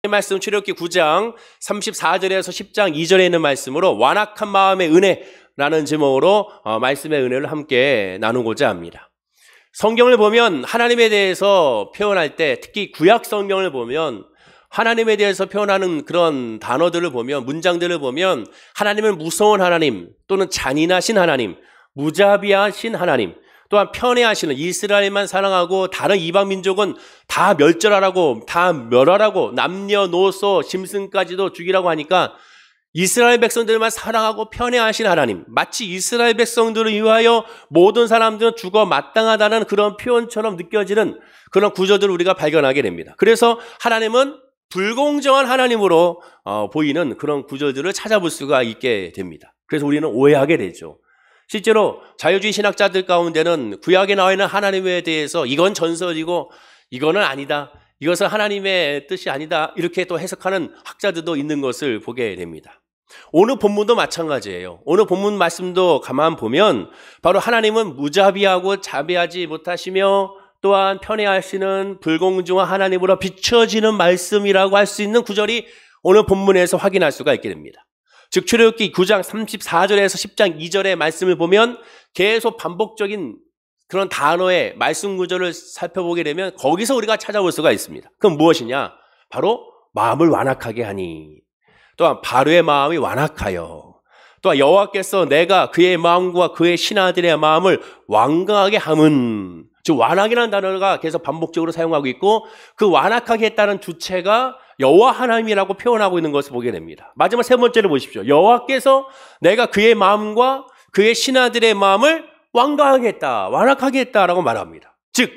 말씀 출애굽기 9장 34절에서 10장 2절에 있는 말씀으로 완악한 마음의 은혜라는 제목으로 말씀의 은혜를 함께 나누고자 합니다. 성경을 보면 하나님에 대해서 표현할 때, 특히 구약 성경을 보면 하나님에 대해서 표현하는 그런 단어들을 보면, 문장들을 보면 하나님은 무서운 하나님, 또는 잔인하신 하나님, 무자비하신 하나님, 또한 편애하시는, 이스라엘만 사랑하고 다른 이방 민족은 다 멸절하라고, 다 멸하라고, 남녀노소 짐승까지도 죽이라고 하니까 이스라엘 백성들만 사랑하고 편애하신 하나님, 마치 이스라엘 백성들을 위하여 모든 사람들은 죽어 마땅하다는 그런 표현처럼 느껴지는 그런 구조들을 우리가 발견하게 됩니다. 그래서 하나님은 불공정한 하나님으로 보이는 그런 구조들을 찾아볼 수가 있게 됩니다. 그래서 우리는 오해하게 되죠. 실제로 자유주의 신학자들 가운데는 구약에 나와 있는 하나님에 대해서 이건 전설이고 이거는 아니다, 이것은 하나님의 뜻이 아니다, 이렇게 또 해석하는 학자들도 있는 것을 보게 됩니다. 오늘 본문도 마찬가지예요. 오늘 본문 말씀도 가만 보면 바로 하나님은 무자비하고 자비하지 못하시며 또한 편애하시는 불공정한 하나님으로 비춰지는 말씀이라고 할 수 있는 구절이 오늘 본문에서 확인할 수가 있게 됩니다. 즉 출애굽기 9장 34절에서 10장 2절의 말씀을 보면 계속 반복적인 그런 단어의 말씀 구조를 살펴보게 되면 거기서 우리가 찾아볼 수가 있습니다. 그럼 무엇이냐? 바로 마음을 완악하게 하니, 또한 바로의 마음이 완악하여, 또한 여호와께서 내가 그의 마음과 그의 신하들의 마음을 완강하게 함은, 즉 완악이라는 단어가 계속 반복적으로 사용하고 있고 그 완악하게 했다는 주체가 여호와 하나님이라고 표현하고 있는 것을 보게 됩니다. 마지막 세 번째를 보십시오. 여호와께서 내가 그의 마음과 그의 신하들의 마음을 완강하게 했다, 완악하게 했다라고 말합니다. 즉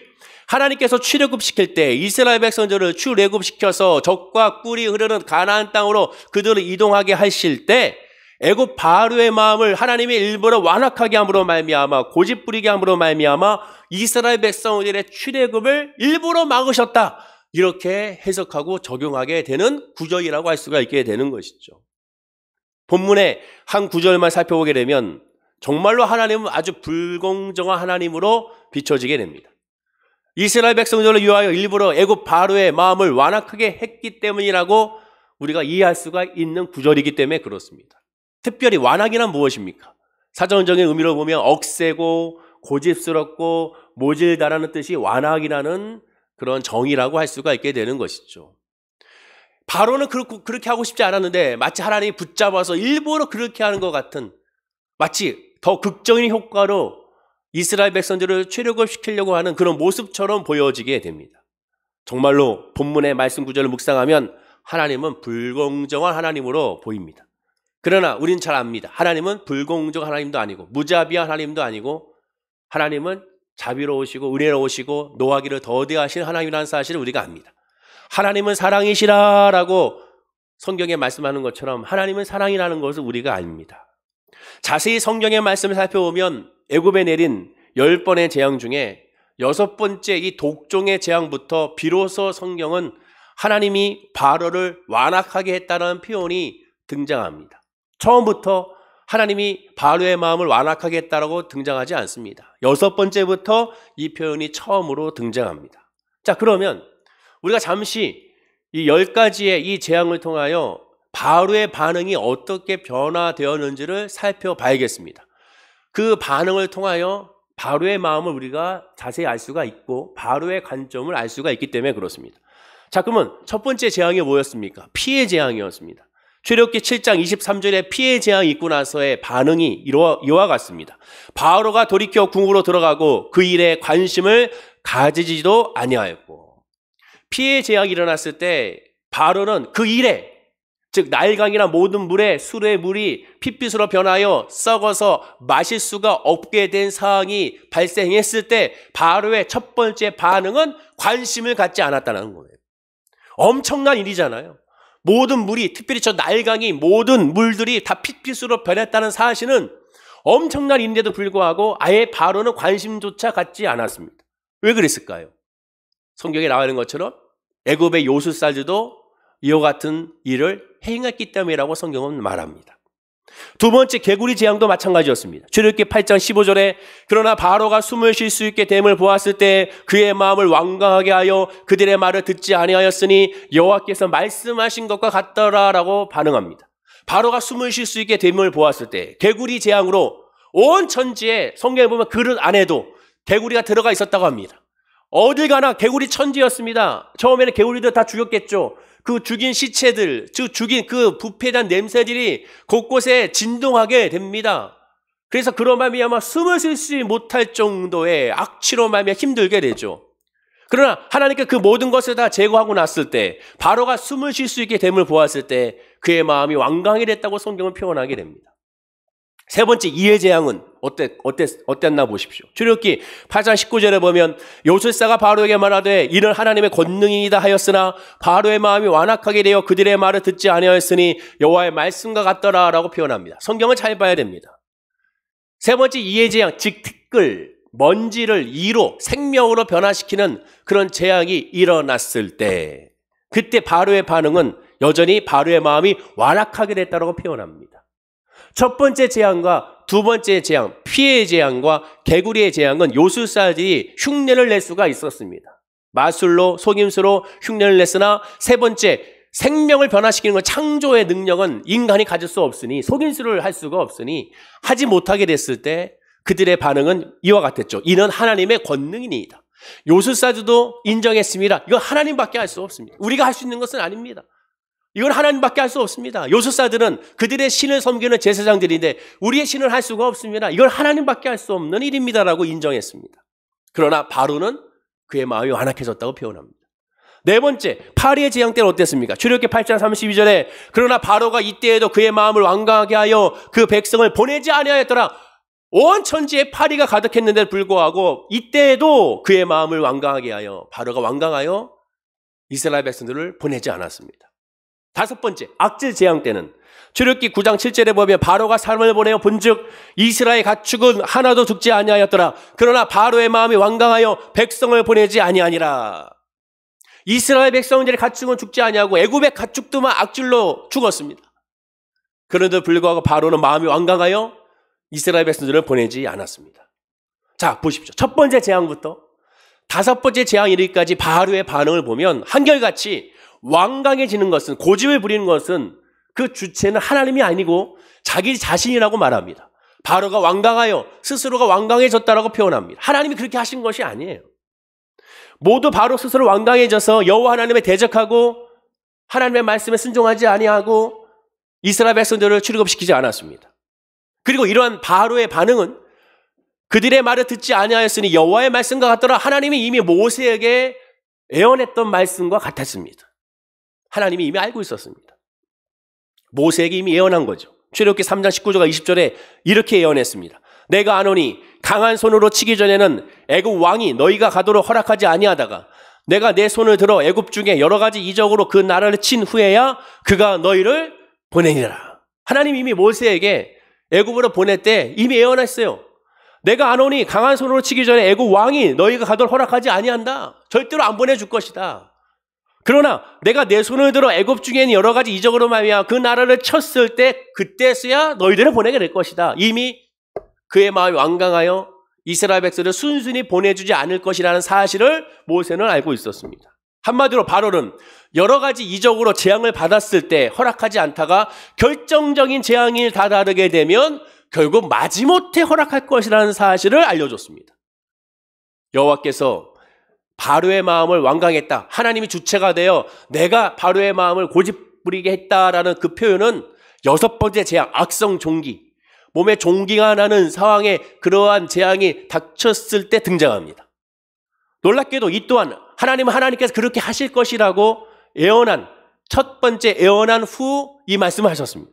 하나님께서 출애굽시킬 때 이스라엘 백성들을 출애굽시켜서 적과 꿀이 흐르는 가나안 땅으로 그들을 이동하게 하실 때 애굽 바로의 마음을 하나님이 일부러 완악하게 함으로 말미암아, 고집부리게 함으로 말미암아 이스라엘 백성들의 출애굽을 일부러 막으셨다, 이렇게 해석하고 적용하게 되는 구절이라고 할 수가 있게 되는 것이죠. 본문의 한 구절만 살펴보게 되면 정말로 하나님은 아주 불공정한 하나님으로 비춰지게 됩니다. 이스라엘 백성들을 위하여 일부러 애굽 바로의 마음을 완악하게 했기 때문이라고 우리가 이해할 수가 있는 구절이기 때문에 그렇습니다. 특별히 완악이란 무엇입니까? 사전적인 의미로 보면 억세고 고집스럽고 모질다라는 뜻이 완악이라는 그런 정의라고 할 수가 있게 되는 것이죠. 바로는 그렇게 하고 싶지 않았는데 마치 하나님이 붙잡아서 일부러 그렇게 하는 것 같은, 마치 더 극적인 효과로 이스라엘 백성들을 출애굽시키려고 하는 그런 모습처럼 보여지게 됩니다. 정말로 본문의 말씀 구절을 묵상하면 하나님은 불공정한 하나님으로 보입니다. 그러나 우리는 잘 압니다. 하나님은 불공정한 하나님도 아니고 무자비한 하나님도 아니고 하나님은 자비로우시고 은혜로우시고 노하기를 더디하신 하나님이라는 사실을 우리가 압니다. 하나님은 사랑이시라라고 성경에 말씀하는 것처럼 하나님은 사랑이라는 것을 우리가 압니다. 자세히 성경의 말씀을 살펴보면 애굽에 내린 10번의 재앙 중에 6번째 이 독종의 재앙부터 비로소 성경은 하나님이 바로를 완악하게 했다는 표현이 등장합니다. 처음부터 하나님이 바로의 마음을 완악하게 했다라고 등장하지 않습니다. 6번째부터 이 표현이 처음으로 등장합니다. 자, 그러면 우리가 잠시 이 10가지의 이 재앙을 통하여 바로의 반응이 어떻게 변화되었는지를 살펴봐야겠습니다. 그 반응을 통하여 바로의 마음을 우리가 자세히 알 수가 있고 바로의 관점을 알 수가 있기 때문에 그렇습니다. 자, 그러면 첫 번째 재앙이 뭐였습니까? 피해 재앙이었습니다. 출애굽기 7장 23절에 피해 재앙이 있고 나서의 반응이 이와 같습니다. 바로가 돌이켜 궁으로 들어가고 그 일에 관심을 가지지도 아니하였고, 피해 재앙이 일어났을 때 바로는 그 일에, 즉 나일강이나 모든 물에 수레의 물이 핏빛으로 변하여 썩어서 마실 수가 없게 된 상황이 발생했을 때 바로의 첫 번째 반응은 관심을 갖지 않았다는 거예요. 엄청난 일이잖아요. 모든 물이, 특별히 저 나일강이 모든 물들이 다 핏빛으로 변했다는 사실은 엄청난 일인데도 불구하고 아예 바로는 관심조차 갖지 않았습니다. 왜 그랬을까요? 성경에 나와 있는 것처럼 애굽의 요술살들도 이와 같은 일을 행했기 때문이라고 성경은 말합니다. 두 번째 개구리 재앙도 마찬가지였습니다. 출애굽기 8장 15절에 그러나 바로가 숨을 쉴 수 있게 됨을 보았을 때 그의 마음을 완강하게 하여 그들의 말을 듣지 아니하였으니 여호와께서 말씀하신 것과 같더라라고 반응합니다. 바로가 숨을 쉴 수 있게 됨을 보았을 때 개구리 재앙으로 온 천지에 성경에 보면 그릇 안에도 개구리가 들어가 있었다고 합니다. 어딜 가나 개구리 천지였습니다. 처음에는 개구리들 다 죽였겠죠. 그 죽인 시체들, 죽인 그 부패에 대한 냄새들이 곳곳에 진동하게 됩니다. 그래서 그런 말미암아 숨을 쉬지 못할 정도의 악취로 말미암아 힘들게 되죠. 그러나 하나님께 그 모든 것을 다 제거하고 났을 때 바로가 숨을 쉴 수 있게 됨을 보았을 때 그의 마음이 완강히 됐다고 성경은 표현하게 됩니다. 세 번째 이의 재앙은 어땠나 보십시오. 출애굽기 8장 19절에 보면 요술사가 바로에게 말하되 이는 하나님의 권능이다 하였으나 바로의 마음이 완악하게 되어 그들의 말을 듣지 아니하였으니 여호와의 말씀과 같더라라고 표현합니다. 성경을 잘 봐야 됩니다. 세 번째 이의 재앙, 즉 티끌, 먼지를 이로 생명으로 변화시키는 그런 재앙이 일어났을 때 그때 바로의 반응은 여전히 바로의 마음이 완악하게 됐다고 표현합니다. 첫 번째 재앙과 두 번째 재앙, 피해의 재앙과 개구리의 재앙은 요술사들이 흉내를 낼 수가 있었습니다. 마술로, 속임수로 흉내를 냈으나 세 번째, 생명을 변화시키는 건 창조의 능력은 인간이 가질 수 없으니 속임수를 할 수가 없으니 하지 못하게 됐을 때 그들의 반응은 이와 같았죠. 이는 하나님의 권능이니이다. 요술사들도 인정했습니다. 이건 하나님밖에 할 수 없습니다. 우리가 할 수 있는 것은 아닙니다. 이건 하나님밖에 할 수 없습니다. 요술사들은 그들의 신을 섬기는 제사장들인데 우리의 신을 할 수가 없습니다. 이건 하나님밖에 할 수 없는 일입니다라고 인정했습니다. 그러나 바로는 그의 마음이 완악해졌다고 표현합니다. 네 번째, 파리의 재앙 때는 어땠습니까? 출애굽기 8장 32절에 그러나 바로가 이때에도 그의 마음을 완강하게 하여 그 백성을 보내지 아니하였더라. 온 천지에 파리가 가득했는데 불구하고 이때에도 그의 마음을 완강하게 하여 바로가 완강하여 이스라엘 백성들을 보내지 않았습니다. 다섯 번째, 악질 재앙 때는 출애굽기 9장 7절에 보면 바로가 사람을 보내어 본즉 이스라엘 가축은 하나도 죽지 아니하였더라. 그러나 바로의 마음이 완강하여 백성을 보내지 아니하니라. 이스라엘 백성들의 가축은 죽지 아니하고 애굽의 가축도만 악질로 죽었습니다. 그런데도 불구하고 바로는 마음이 완강하여 이스라엘 백성들을 보내지 않았습니다. 자, 보십시오. 첫 번째 재앙부터 다섯 번째 재앙 이르기까지 바로의 반응을 보면 한결같이 완강해지는 것은, 고집을 부리는 것은 그 주체는 하나님이 아니고 자기 자신이라고 말합니다. 바로가 완강하여 스스로가 완강해졌다라고 표현합니다. 하나님이 그렇게 하신 것이 아니에요. 모두 바로 스스로 완강해져서 여호와 하나님에 대적하고 하나님의 말씀에 순종하지 아니하고 이스라엘 백성들을 출애굽시키지 않았습니다. 그리고 이러한 바로의 반응은 그들의 말을 듣지 아니하였으니 여호와의 말씀과 같더라. 하나님이 이미 모세에게 예언했던 말씀과 같았습니다. 하나님이 이미 알고 있었습니다. 모세에게 이미 예언한 거죠. 출애굽기 3장 19절과 20절에 이렇게 예언했습니다. 내가 아노니 강한 손으로 치기 전에는 애굽 왕이 너희가 가도록 허락하지 아니하다가 내가 내 손을 들어 애굽 중에 여러 가지 이적으로 그 나라를 친 후에야 그가 너희를 보내니라. 하나님이 이미 모세에게 애굽으로 보낼 때 이미 예언했어요. 내가 아노니 강한 손으로 치기 전에 애굽 왕이 너희가 가도록 허락하지 아니한다. 절대로 안 보내줄 것이다. 그러나 내가 내 손을 들어 애굽 중에는 여러 가지 이적으로 말미암아 그 나라를 쳤을 때 그때서야 너희들을 보내게 될 것이다. 이미 그의 마음이 완강하여 이스라엘 백성을 순순히 보내주지 않을 것이라는 사실을 모세는 알고 있었습니다. 한마디로 바로는 여러 가지 이적으로 재앙을 받았을 때 허락하지 않다가 결정적인 재앙이 다다르게 되면 결국 마지못해 허락할 것이라는 사실을 알려줬습니다. 여호와께서 바로의 마음을 완강했다. 하나님이 주체가 되어 내가 바로의 마음을 고집부리게 했다라는 그 표현은 여섯 번째 재앙, 악성 종기, 몸에 종기가 나는 상황에 그러한 재앙이 닥쳤을 때 등장합니다. 놀랍게도 이 또한 하나님은 하나님께서 그렇게 하실 것이라고 예언한 첫 번째 예언한 후 이 말씀을 하셨습니다.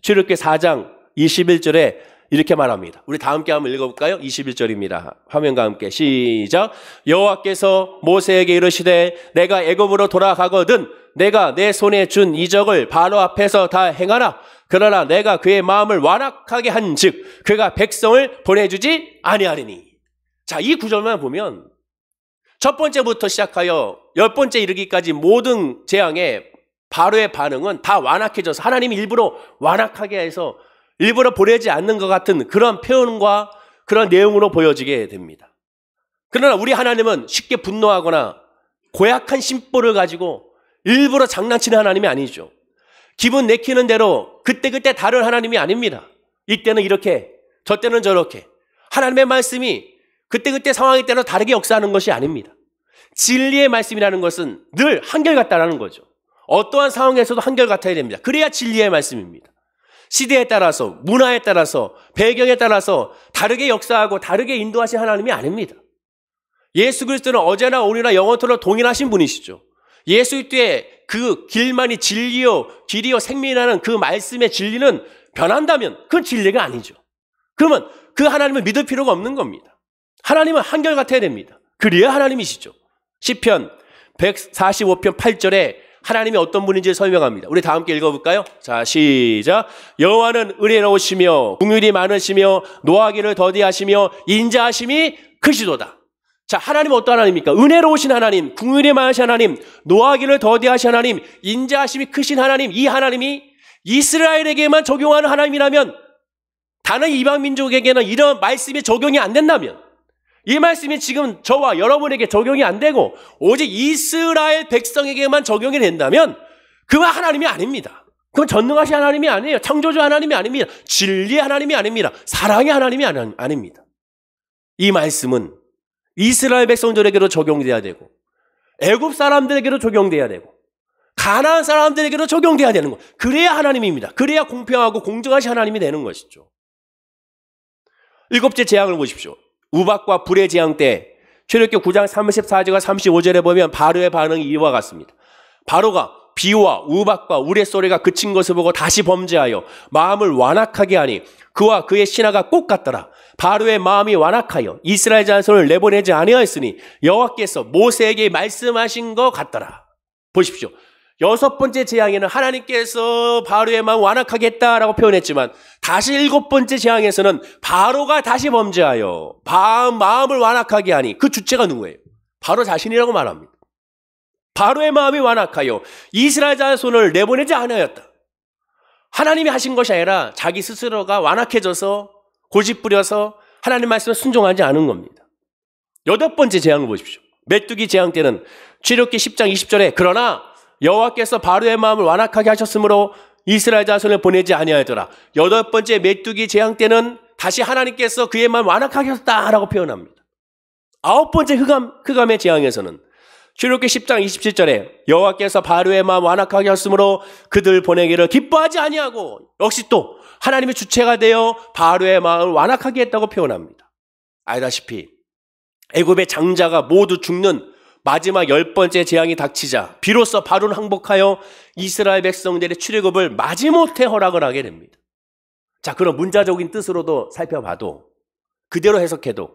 출애굽기 4장 21절에 이렇게 말합니다. 우리 다 함께 한번 읽어볼까요? 21절입니다. 화면과 함께 시작. 여호와께서 모세에게 이르시되 내가 애굽으로 돌아가거든 내가 내 손에 준 이적을 바로 앞에서 다 행하라. 그러나 내가 그의 마음을 완악하게 한즉 그가 백성을 보내주지 아니하리니. 자, 이 구절만 보면 첫 번째부터 시작하여 열 번째 이르기까지 모든 재앙에 바로의 반응은 다 완악해져서 하나님이 일부러 완악하게 해서 일부러 보내지 않는 것 같은 그런 표현과 그런 내용으로 보여지게 됩니다. 그러나 우리 하나님은 쉽게 분노하거나 고약한 심보를 가지고 일부러 장난치는 하나님이 아니죠. 기분 내키는 대로 그때그때 다른 하나님이 아닙니다. 이때는 이렇게, 저때는 저렇게. 하나님의 말씀이 그때그때 상황에 따라 다르게 역사하는 것이 아닙니다. 진리의 말씀이라는 것은 늘 한결같다라는 거죠. 어떠한 상황에서도 한결같아야 됩니다. 그래야 진리의 말씀입니다. 시대에 따라서, 문화에 따라서, 배경에 따라서 다르게 역사하고 다르게 인도하신 하나님이 아닙니다. 예수 그리스도는 어제나 오늘이나 영원토록 동일하신 분이시죠. 예수 그리스도의 그 길만이 진리요 길이요 생명이라는 그 말씀의 진리는 변한다면 그건 진리가 아니죠. 그러면 그 하나님을 믿을 필요가 없는 겁니다. 하나님은 한결같아야 됩니다. 그래야 하나님이시죠. 시편 145편 8절에 하나님이 어떤 분인지 설명합니다. 우리 다 함께 읽어볼까요? 자, 시작. 여호와는 은혜로우시며 긍휼이 많으시며 노하기를 더디하시며 인자하심이 크시도다. 자, 하나님은 어떤 하나님입니까? 은혜로우신 하나님, 긍휼이 많으신 하나님, 노하기를 더디하신 하나님, 인자하심이 크신 하나님. 이 하나님이 이스라엘에게만 적용하는 하나님이라면 다른 이방 민족에게는 이런 말씀이 적용이 안 된다면, 이 말씀이 지금 저와 여러분에게 적용이 안 되고 오직 이스라엘 백성에게만 적용이 된다면 그건 하나님이 아닙니다. 그건 전능하신 하나님이 아니에요. 창조주 하나님이 아닙니다. 진리의 하나님이 아닙니다. 사랑의 하나님이 아닙니다. 이 말씀은 이스라엘 백성들에게도 적용돼야 되고 애굽 사람들에게도 적용돼야 되고 가나안 사람들에게도 적용돼야 되는 것. 그래야 하나님입니다. 그래야 공평하고 공정하신 하나님이 되는 것이죠. 7째 재앙을 보십시오. 우박과 불의 재앙 때 출애굽기 9장 34절과 35절에 보면 바로의 반응이 이와 같습니다. 바로가 비와 우박과 우레소리가 그친 것을 보고 다시 범죄하여 마음을 완악하게 하니 그와 그의 신하가 꼭 같더라. 바로의 마음이 완악하여 이스라엘 자손을 내보내지 아니하였으니 여호와께서 모세에게 말씀하신 것 같더라. 보십시오. 6번째 재앙에는 하나님께서 바로의 마음을 완악하게 했다라고 표현했지만 다시 7번째 재앙에서는 바로가 다시 범죄하여 마음을 완악하게 하니 그 주체가 누구예요? 바로 자신이라고 말합니다. 바로의 마음이 완악하여 이스라엘 자손을 내보내지 아니하였다. 하나님이 하신 것이 아니라 자기 스스로가 완악해져서 고집부려서 하나님 말씀에 순종하지 않은 겁니다. 8번째 재앙을 보십시오. 메뚜기 재앙 때는 출애굽기 10장 20절에 그러나 여호와께서 바로의 마음을 완악하게 하셨으므로 이스라엘 자손을 보내지 아니하였더라. 8번째 메뚜기 재앙 때는 다시 하나님께서 그의 마음을 완악하게 하셨다라고 표현합니다. 9번째 흑암의 재앙에서는 출애굽기 10장 27절에 여호와께서 바로의 마음 완악하게 하셨으므로 그들 보내기를 기뻐하지 아니하고 역시 또 하나님의 주체가 되어 바로의 마음을 완악하게 했다고 표현합니다. 알다시피 애굽의 장자가 모두 죽는 마지막 10번째 재앙이 닥치자 비로소 바로는 항복하여 이스라엘 백성들의 출애굽을 마지못해 허락을 하게 됩니다. 자, 그럼 문자적인 뜻으로도 살펴봐도 그대로 해석해도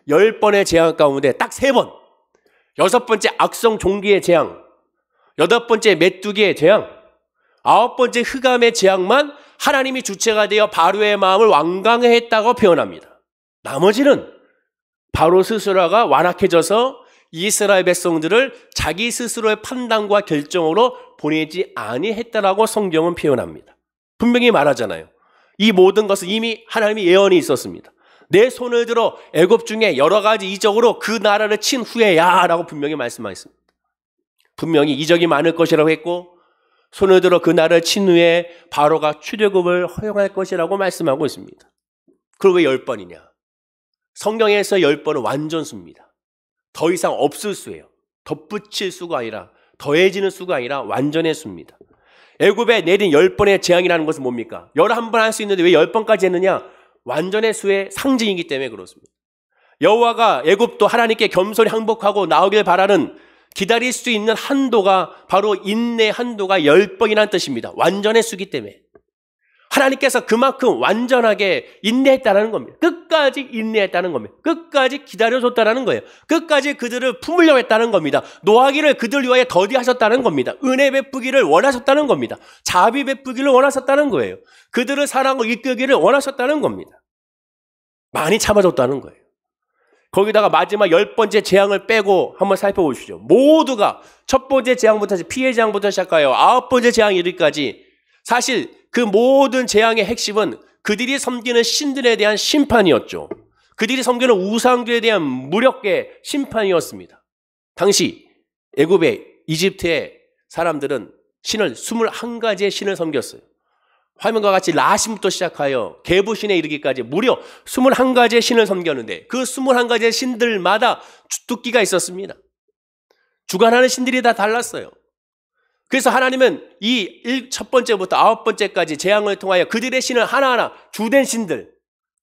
10번의 재앙 가운데 딱 3번 6번째 악성 종기의 재앙, 8번째 메뚜기의 재앙, 9번째 흑암의 재앙만 하나님이 주체가 되어 바로의 마음을 완강히 했다고 표현합니다. 나머지는 바로 스스로가 완악해져서 이스라엘 백성들을 자기 스스로의 판단과 결정으로 보내지 아니했다라고 성경은 표현합니다. 분명히 말하잖아요. 이 모든 것은 이미 하나님의 예언이 있었습니다. 내 손을 들어 애굽 중에 여러 가지 이적으로 그 나라를 친 후에야 라고 분명히 말씀하셨습니다. 분명히 이적이 많을 것이라고 했고 손을 들어 그 나라를 친 후에 바로가 출애굽을 허용할 것이라고 말씀하고 있습니다. 그리고 왜 10번이냐? 성경에서 10번은 완전수입니다. 더 이상 없을 수예요. 덧붙일 수가 아니라 더해지는 수가 아니라 완전의 수입니다. 애굽에 내린 10번의 재앙이라는 것은 뭡니까? 11번 할 수 있는데 왜 10번까지 했느냐? 완전의 수의 상징이기 때문에 그렇습니다. 여호와가 애굽도 하나님께 겸손히 항복하고 나오길 바라는 기다릴 수 있는 한도가 바로 인내 한도가 10번이라는 뜻입니다. 완전의 수기 때문에. 하나님께서 그만큼 완전하게 인내했다는 겁니다. 끝까지 인내했다는 겁니다. 끝까지 기다려줬다는 거예요. 끝까지 그들을 품으려고 했다는 겁니다. 노하기를 그들 위하여 더디하셨다는 겁니다. 은혜 베푸기를 원하셨다는 겁니다. 자비 베푸기를 원하셨다는 거예요. 그들을 사랑하고 이끌기를 원하셨다는 겁니다. 많이 참아줬다는 거예요. 거기다가 마지막 10번째 재앙을 빼고 한번 살펴보십시오. 모두가 첫 번째 재앙부터 피해 재앙부터 시작하여 9번째 재앙 이르기까지 사실 그 모든 재앙의 핵심은 그들이 섬기는 신들에 대한 심판이었죠. 그들이 섬기는 우상들에 대한 무력의 심판이었습니다. 당시 애굽의 이집트의 사람들은 신을 21가지의 신을 섬겼어요. 화면과 같이 라신부터 시작하여 개부신에 이르기까지 무려 21가지의 신을 섬겼는데 그 21가지의 신들마다 주특기가 있었습니다. 주관하는 신들이 다 달랐어요. 그래서 하나님은 이 첫 번째부터 9번째까지 재앙을 통하여 그들의 신을 하나하나, 주된 신들,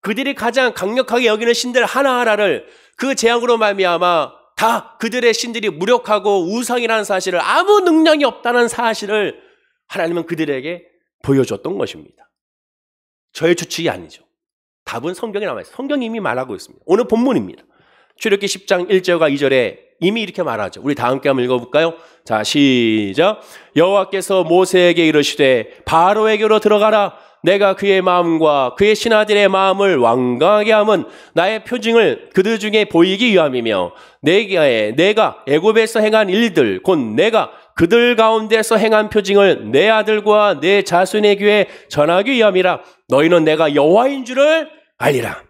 그들이 가장 강력하게 여기는 신들 하나하나를 그 재앙으로 말미암아 다 그들의 신들이 무력하고 우상이라는 사실을, 아무 능력이 없다는 사실을 하나님은 그들에게 보여줬던 것입니다. 저의 추측이 아니죠. 답은 성경에 남아있어요. 성경이 이미 말하고 있습니다. 오늘 본문입니다. 출애굽기 10장 1절과 2절에 이미 이렇게 말하죠. 우리 다 함께 한번 읽어볼까요? 자, 시작. 여호와께서 모세에게 이르시되 바로에게로 들어가라. 내가 그의 마음과 그의 신하들의 마음을 완강하게 함은 나의 표징을 그들 중에 보이기 위함이며 내가 애굽에서 행한 일들 곧 내가 그들 가운데서 행한 표징을 내 아들과 내 자손의 귀에 전하기 위함이라. 너희는 내가 여호와인 줄을 알리라.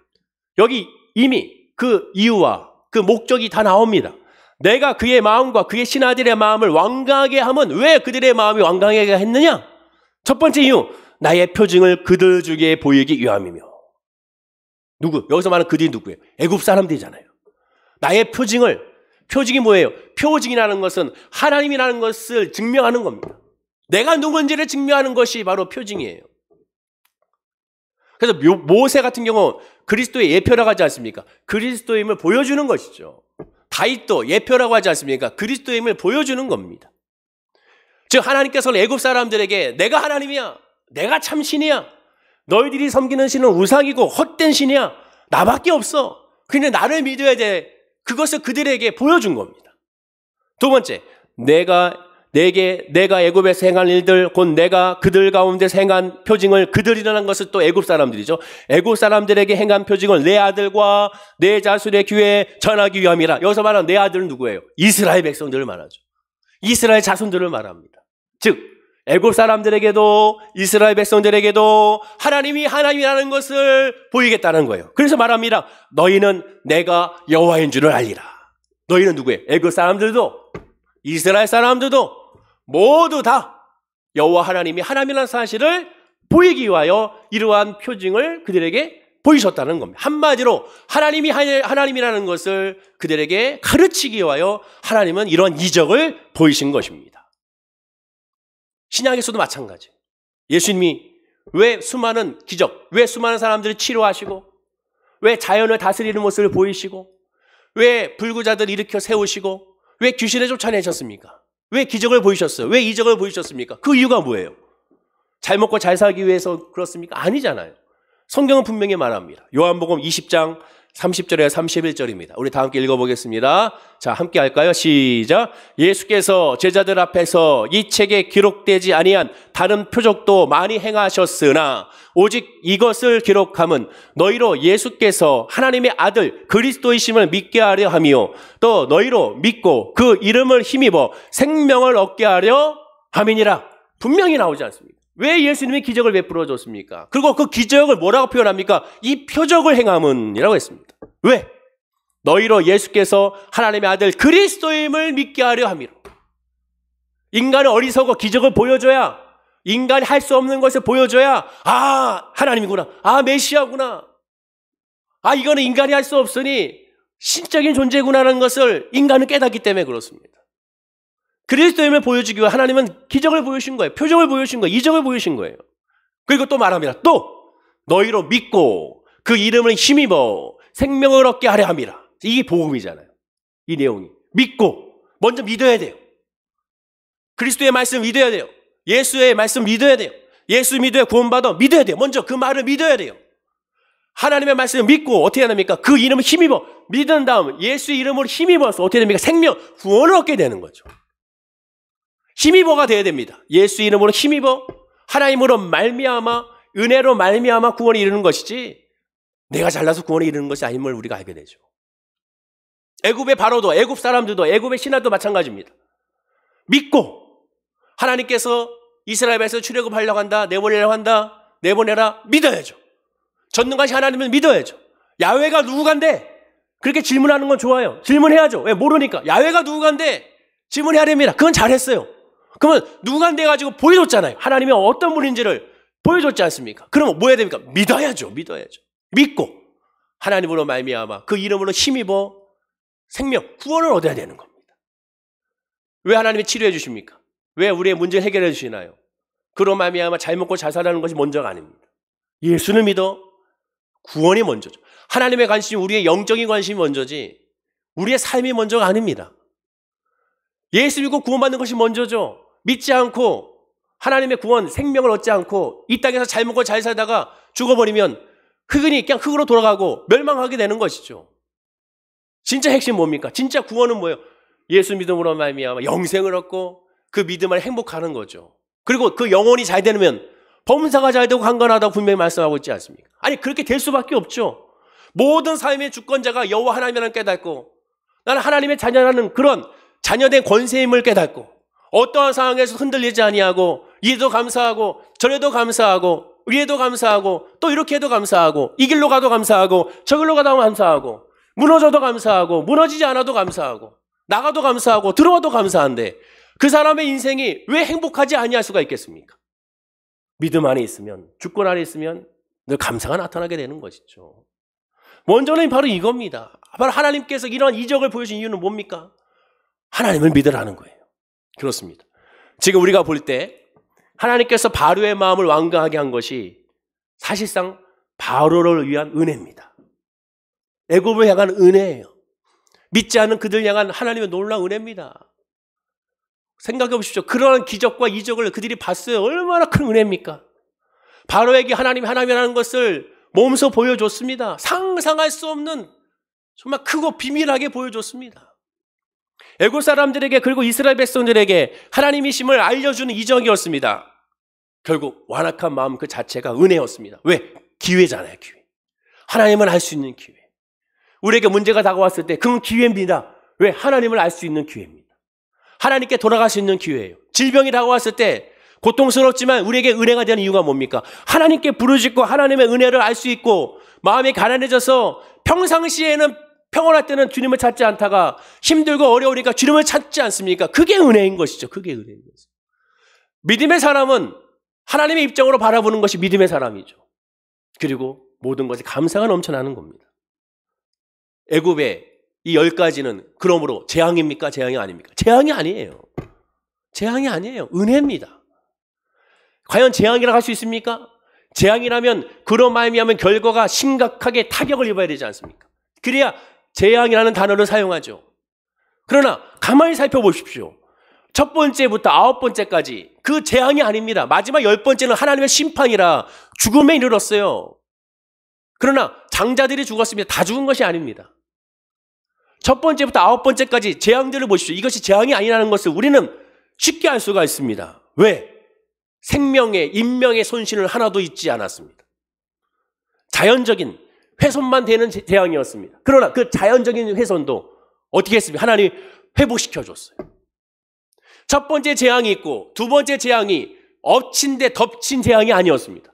여기 이미 그 이유와 그 목적이 다 나옵니다. 내가 그의 마음과 그의 신하들의 마음을 완강하게 하면, 왜 그들의 마음이 완강하게 했느냐? 첫 번째 이유, 나의 표징을 그들 중에 보이기 위함이며. 누구? 여기서 말하는 그들이 누구예요? 애굽 사람들이잖아요. 나의 표징이 뭐예요? 표징이라는 것은 하나님이라는 것을 증명하는 겁니다. 내가 누군지를 증명하는 것이 바로 표징이에요. 그래서 모세 같은 경우 그리스도의 예표라고 하지 않습니까? 그리스도임을 보여주는 것이죠. 다윗도 예표라고 하지 않습니까? 그리스도임을 보여주는 겁니다. 즉 하나님께서는 애굽 사람들에게 내가 하나님이야, 내가 참 신이야, 너희들이 섬기는 신은 우상이고 헛된 신이야, 나밖에 없어, 그냥 나를 믿어야 돼, 그것을 그들에게 보여준 겁니다. 두 번째, 내가 애굽에서 행한 일들 곧 내가 그들 가운데서 행한 표징을, 그들이라는 것은 또 애굽 사람들이죠. 애굽 사람들에게 행한 표징을 내 아들과 내 자손의 귀에 전하기 위함이라. 여기서 말하는 내 아들은 누구예요? 이스라엘 백성들을 말하죠. 이스라엘 자손들을 말합니다. 즉 애굽 사람들에게도 이스라엘 백성들에게도 하나님이 하나님이라는 것을 보이겠다는 거예요. 그래서 말합니다. 너희는 내가 여호와인 줄을 알리라. 너희는 누구예요? 애굽 사람들도 이스라엘 사람들도 모두 다 여호와 하나님이 하나님이라는 사실을 보이기 위하여 이러한 표징을 그들에게 보이셨다는 겁니다. 한마디로 하나님이 하나님이라는 것을 그들에게 가르치기 위하여 하나님은 이런 이적을 보이신 것입니다. 신약에서도 마찬가지예요. 예수님이 왜 수많은 기적, 왜 수많은 사람들을 치료하시고, 왜 자연을 다스리는 모습을 보이시고, 왜 불구자들 일으켜 세우시고, 왜 귀신을 쫓아내셨습니까? 왜 기적을 보이셨어요? 왜 이적을 보이셨습니까? 그 이유가 뭐예요? 잘 먹고 잘 살기 위해서 그렇습니까? 아니잖아요. 성경은 분명히 말합니다. 요한복음 20장 30절에 31절입니다. 우리 다 함께 읽어보겠습니다. 자, 함께 할까요? 시작. 예수께서 제자들 앞에서 이 책에 기록되지 아니한 다른 표적도 많이 행하셨으나 오직 이것을 기록함은 너희로 예수께서 하나님의 아들 그리스도이심을 믿게 하려 함이요 또 너희로 믿고 그 이름을 힘입어 생명을 얻게 하려 함이니라. 분명히 나오지 않습니까? 왜 예수님이 기적을 베풀어 줬습니까? 그리고 그 기적을 뭐라고 표현합니까? 이 표적을 행함은이라고 했습니다. 왜? 너희로 예수께서 하나님의 아들 그리스도임을 믿게 하려 함이라. 인간은 어리석어 기적을 보여줘야, 인간이 할 수 없는 것을 보여줘야, 아, 하나님이구나, 아, 메시아구나, 아, 이거는 인간이 할 수 없으니 신적인 존재구나라는 것을 인간은 깨닫기 때문에 그렇습니다. 그리스도임을 보여주기 위해 하나님은 기적을 보여주신 거예요. 표적을 보여주신 거예요. 이적을 보여주신 거예요. 그리고 또 말합니다. 또 너희로 믿고 그 이름을 힘입어 생명을 얻게 하려 함이라. 이게 복음이잖아요. 이 내용이. 믿고, 먼저 믿어야 돼요. 그리스도의 말씀 믿어야 돼요. 예수의 말씀 믿어야 돼요. 예수 믿어야 구원받아 믿어야 돼요. 먼저 그 말을 믿어야 돼요. 하나님의 말씀을 믿고 어떻게 해야 됩니까? 그 이름을 힘입어 믿은 다음 예수의 이름으로 힘입어서 어떻게 됩니까? 생명, 구원을 얻게 되는 거죠. 힘입어가 돼야 됩니다. 예수 이름으로 힘입어 하나님으로 말미암아, 은혜로 말미암아 구원에 이르는 것이지 내가 잘나서 구원에 이르는 것이 아님을 우리가 알게 되죠. 애굽의 바로도, 애굽 사람들도, 애굽의 신하도 마찬가지입니다. 믿고 하나님께서 이스라엘에서 출애굽하려고 한다, 내보내려고 한다, 내보내라, 믿어야죠. 전능하신 하나님을 믿어야죠. 야훼가 누구간데? 그렇게 질문하는 건 좋아요. 질문해야죠. 왜? 모르니까. 야훼가 누구간데? 질문해야 됩니다. 그건 잘했어요. 그러면 누구간데 가지고 보여줬잖아요. 하나님이 어떤 분인지를 보여줬지 않습니까? 그러면 뭐 해야 됩니까? 믿어야죠. 믿어야죠. 믿고 하나님으로 말미암아 그 이름으로 힘입어 생명, 구원을 얻어야 되는 겁니다. 왜 하나님이 치료해 주십니까? 왜 우리의 문제를 해결해 주시나요? 그로 말미암아 잘 먹고 잘 살라는 것이 먼저가 아닙니다. 예수를 믿어 구원이 먼저죠. 하나님의 관심이 우리의 영적인 관심이 먼저지 우리의 삶이 먼저가 아닙니다. 예수 믿고 구원받는 것이 먼저죠. 믿지 않고 하나님의 구원, 생명을 얻지 않고 이 땅에서 잘 먹고 잘 살다가 죽어버리면 흙은이 그냥 흙으로 돌아가고 멸망하게 되는 것이죠. 진짜 핵심 뭡니까? 진짜 구원은 뭐예요? 예수 믿음으로 말미암아 영생을 얻고 그 믿음을 행복하는 거죠. 그리고 그 영혼이 잘 되면 범사가 잘 되고 강건하다고 분명히 말씀하고 있지 않습니까? 아니 그렇게 될 수밖에 없죠. 모든 삶의 주권자가 여호와 하나님이라는 깨닫고 나는 하나님의 자녀라는 그런 자녀된 권세임을 깨닫고 어떠한 상황에서 흔들리지 아니하고 이에도 감사하고 저래도 감사하고 위에도 감사하고 또 이렇게 해도 감사하고 이 길로 가도 감사하고 저 길로 가도 감사하고 무너져도 감사하고 무너지지 않아도 감사하고 나가도 감사하고 들어와도 감사한데 그 사람의 인생이 왜 행복하지 아니할 수가 있겠습니까? 믿음 안에 있으면, 주권 안에 있으면 늘 감사가 나타나게 되는 것이죠. 먼저는 바로 이겁니다. 바로 하나님께서 이런 이적을 보여준 이유는 뭡니까? 하나님을 믿으라는 거예요. 그렇습니다. 지금 우리가 볼 때 하나님께서 바로의 마음을 완강하게 한 것이 사실상 바로를 위한 은혜입니다. 애굽을 향한 은혜예요. 믿지 않는 그들 향한 하나님의 놀라운 은혜입니다. 생각해 보십시오. 그러한 기적과 이적을 그들이 봤어요. 얼마나 큰 은혜입니까? 바로에게 하나님이 하나님이라는 것을 몸소 보여줬습니다. 상상할 수 없는 정말 크고 비밀하게 보여줬습니다. 애굽 사람들에게 그리고 이스라엘 백성들에게 하나님이심을 알려주는 이적이었습니다. 결국 완악한 마음 그 자체가 은혜였습니다. 왜? 기회잖아요. 기회. 하나님을 알 수 있는 기회. 우리에게 문제가 다가왔을 때 그건 기회입니다. 왜? 하나님을 알 수 있는 기회입니다. 하나님께 돌아갈 수 있는 기회예요. 질병이 다가왔을 때 고통스럽지만 우리에게 은혜가 되는 이유가 뭡니까? 하나님께 부르짖고 하나님의 은혜를 알 수 있고 마음이 가난해져서 평상시에는 평온할 때는 주님을 찾지 않다가 힘들고 어려우니까 주님을 찾지 않습니까? 그게 은혜인 것이죠. 그게 은혜인 것이죠. 믿음의 사람은 하나님의 입장으로 바라보는 것이 믿음의 사람이죠. 그리고 모든 것에 감사가 넘쳐나는 겁니다. 애굽의 이 10가지는 그러므로 재앙입니까? 재앙이 아닙니까? 재앙이 아니에요. 재앙이 아니에요. 은혜입니다. 과연 재앙이라고 할 수 있습니까? 재앙이라면 그런 말미암은 결과가 심각하게 타격을 입어야 되지 않습니까? 그래야 재앙이라는 단어를 사용하죠. 그러나 가만히 살펴보십시오. 첫 번째부터 9번째까지 그 재앙이 아닙니다. 마지막 10번째는 하나님의 심판이라 죽음에 이르렀어요. 그러나 장자들이 죽었습니다. 다 죽은 것이 아닙니다. 첫 번째부터 9번째까지 재앙들을 보십시오. 이것이 재앙이 아니라는 것을 우리는 쉽게 알 수가 있습니다. 왜? 생명의, 인명의 손실을 하나도 잊지 않았습니다. 자연적인 훼손만 되는 재앙이었습니다. 그러나 그 자연적인 훼손도 어떻게 했습니까? 하나님이 회복시켜줬어요. 첫 번째 재앙이 있고 두 번째 재앙이 엎친 데 덮친 재앙이 아니었습니다.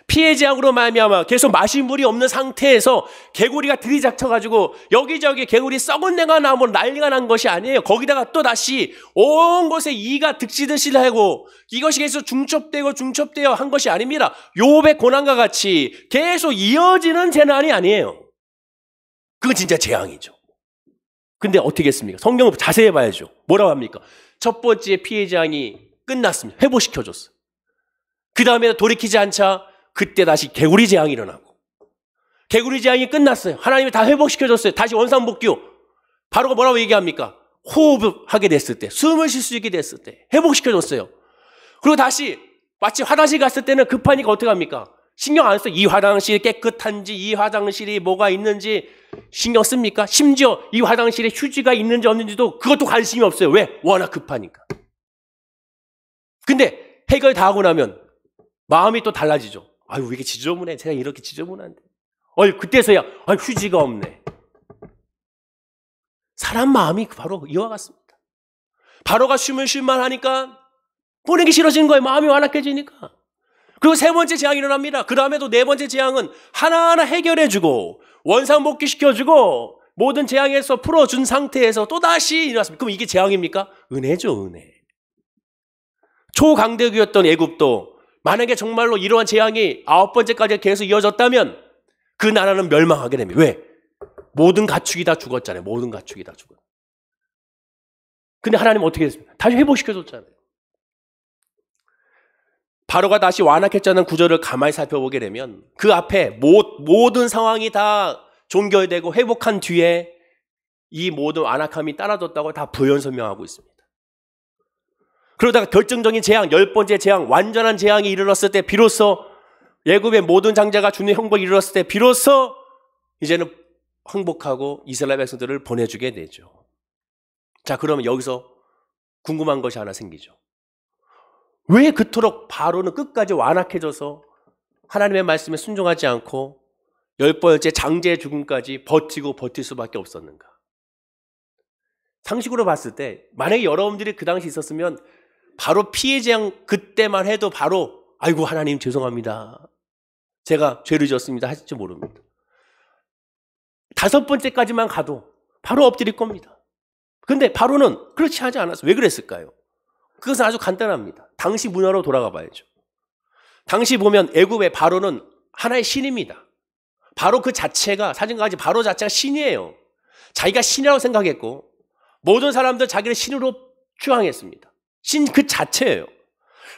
피해 재앙으로 말미암아 계속 마실 물이 없는 상태에서 개구리가 들이닥쳐가지고 여기저기 개구리 썩은 내가 나고 난리가 난 것이 아니에요. 거기다가 또 다시 온 곳에 이가 득실득실 하고 이것이 계속 중첩되어 한 것이 아닙니다. 욥의 고난과 같이 계속 이어지는 재난이 아니에요. 그건 진짜 재앙이죠. 근데 어떻게 했습니까? 성경을 자세히 봐야죠. 뭐라고 합니까? 첫 번째 피해 재앙이 끝났습니다. 회복시켜줬어요. 그 다음에 돌이키지 않자 그때 다시 개구리 재앙이 일어나고 개구리 재앙이 끝났어요. 하나님이 다 회복시켜줬어요. 다시 원상복귀. 바로가 뭐라고 얘기합니까? 호흡하게 됐을 때, 숨을 쉴 수 있게 됐을 때 회복시켜줬어요. 그리고 다시 마치 화장실 갔을 때는 급하니까 어떻게 합니까? 신경 안 써요. 이 화장실이 깨끗한지 이 화장실이 뭐가 있는지 신경 씁니까? 심지어 이 화장실에 휴지가 있는지 없는지도 그것도 관심이 없어요. 왜? 워낙 급하니까. 근데 해결 다 하고 나면 마음이 또 달라지죠. 아유, 왜 이렇게 지저분해? 제가 이렇게 지저분한데. 그때서야, 휴지가 없네. 사람 마음이 바로 이와 같습니다. 바로가 쉴만 하니까 보내기 싫어지는 거예요. 마음이 완악해지니까. 그리고 세 번째 재앙이 일어납니다. 그 다음에도 네 번째 재앙은 하나하나 해결해주고 원상복귀시켜주고 모든 재앙에서 풀어준 상태에서 또다시 일어났습니다. 그럼 이게 재앙입니까? 은혜죠, 은혜. 초강대국이었던 애굽도 만약에 정말로 이러한 재앙이 9번째까지 계속 이어졌다면 그 나라는 멸망하게 됩니다. 왜? 모든 가축이 다 죽었잖아요. 모든 가축이 다 죽었어요. 근데 하나님 어떻게 했습니까? 다시 회복시켜줬잖아요. 바로가 다시 완악했자는 구절을 가만히 살펴보게 되면 그 앞에 모든 상황이 다 종결되고 회복한 뒤에 이 모든 완악함이 따라졌다고 다 부연 설명하고 있습니다. 그러다가 결정적인 재앙, 10번째 재앙, 완전한 재앙이 이르렀을 때 비로소 애굽의 모든 장자가 주님의 형복이 이르렀을 때 비로소 이제는 항복하고 이스라엘 백성들을 보내주게 되죠. 자, 그러면 여기서 궁금한 것이 하나 생기죠. 왜 그토록 바로는 끝까지 완악해져서 하나님의 말씀에 순종하지 않고 10번째 장제의 죽음까지 버틸 수밖에 없었는가? 상식으로 봤을 때 만약에 여러분들이 그 당시 있었으면 바로 피해 재앙 그때만 해도 바로 아이고 하나님 죄송합니다. 제가 죄를 지었습니다 하실지 모릅니다. 5번째까지만 가도 바로 엎드릴 겁니다. 근데 바로는 그렇지 하지 않았어요. 왜 그랬을까요? 그것은 아주 간단합니다. 당시 문화로 돌아가 봐야죠. 당시 보면 애굽의 바로는 하나의 신입니다. 바로 그 자체가 사진가지 바로 자체가 신이에요. 자기가 신이라고 생각했고 모든 사람들 자기를 신으로 추앙했습니다. 신 그 자체예요.